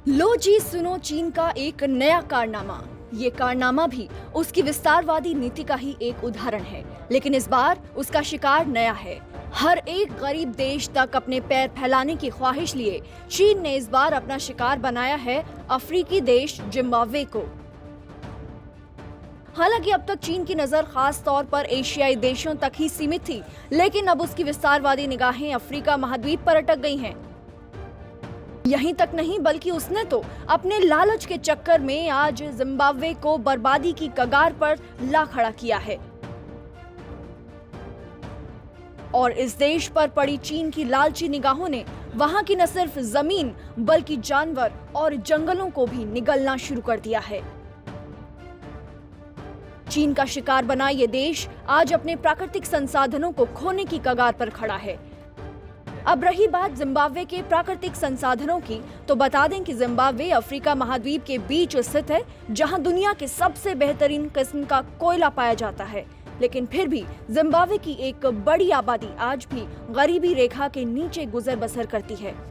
लो जी सुनो चीन का एक नया कारनामा। ये कारनामा भी उसकी विस्तारवादी नीति का ही एक उदाहरण है, लेकिन इस बार उसका शिकार नया है। हर एक गरीब देश तक अपने पैर फैलाने की ख्वाहिश लिए चीन ने इस बार अपना शिकार बनाया है अफ्रीकी देश जिम्बाब्वे को। हालांकि अब तक चीन की नजर खास तौर पर एशियाई देशों तक ही सीमित थी, लेकिन अब उसकी विस्तारवादी निगाहें अफ्रीका महाद्वीप पर अटक गई हैं। यहीं तक नहीं बल्कि उसने तो अपने लालच के चक्कर में आज जिम्बाब्वे को बर्बादी की कगार पर ला खड़ा किया है। और इस देश पर पड़ी चीन की लालची निगाहों ने वहां की न सिर्फ जमीन बल्कि जानवर और जंगलों को भी निगलना शुरू कर दिया है। चीन का शिकार बना ये देश आज अपने प्राकृतिक संसाधनों को खोने की कगार पर खड़ा है। अब रही बात जिम्बाब्वे के प्राकृतिक संसाधनों की, तो बता दें कि जिम्बाब्वे अफ्रीका महाद्वीप के बीच स्थित है, जहां दुनिया के सबसे बेहतरीन किस्म का कोयला पाया जाता है। लेकिन फिर भी जिम्बाब्वे की एक बड़ी आबादी आज भी गरीबी रेखा के नीचे गुजर बसर करती है।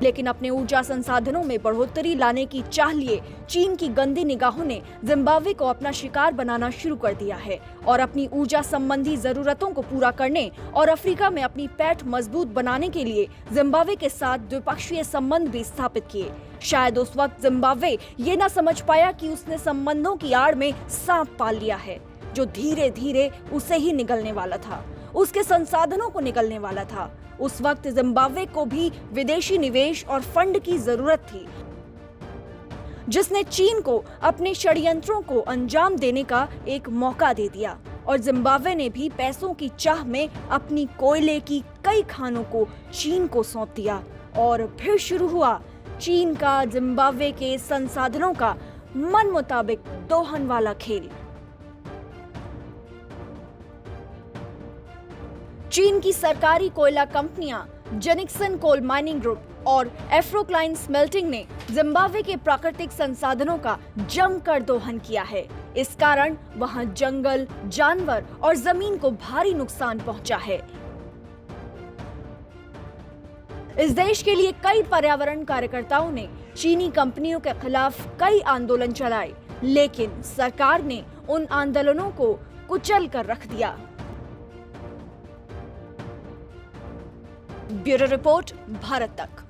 लेकिन अपने ऊर्जा संसाधनों में बढ़ोतरी लाने की चाह लिए चीन की गंदी निगाहों ने जिम्बाब्वे को अपना शिकार बनाना शुरू कर दिया है और अपनी ऊर्जा संबंधी जरूरतों को पूरा करने और अफ्रीका में अपनी पैठ मजबूत बनाने के लिए जिम्बाब्वे के साथ द्विपक्षीय संबंध भी स्थापित किए। शायद उस वक्त जिम्बाब्वे ये न समझ पाया कि उसने संबंधों की आड़ में सांप पाल लिया है, जो धीरे धीरे उसे ही निगलने वाला था, उसके संसाधनों को निगलने वाला था। उस वक्त जिम्बाब्वे को भी विदेशी निवेश और फंड की जरूरत थी, जिसने चीन को अपने षड्यंत्रों को अंजाम देने का एक मौका दे दिया। और जिम्बाब्वे ने भी पैसों की चाह में अपनी कोयले की कई खानों को चीन को सौंप दिया और फिर शुरू हुआ चीन का जिम्बाब्वे के संसाधनों का मन मुताबिक दोहन वाला खेल। चीन की सरकारी कोयला कंपनियां जेनिक्सन कोल माइनिंग ग्रुप और एफ्रोक्लाइन स्मेल्टिंग ने जिम्बाब्वे के प्राकृतिक संसाधनों का जमकर दोहन किया है। इस कारण वहां जंगल, जानवर और जमीन को भारी नुकसान पहुंचा है। इस देश के लिए कई पर्यावरण कार्यकर्ताओं ने चीनी कंपनियों के खिलाफ कई आंदोलन चलाए, लेकिन सरकार ने उन आंदोलनों को कुचल कर रख दिया। ब्यूरो रिपोर्ट, भारत तक।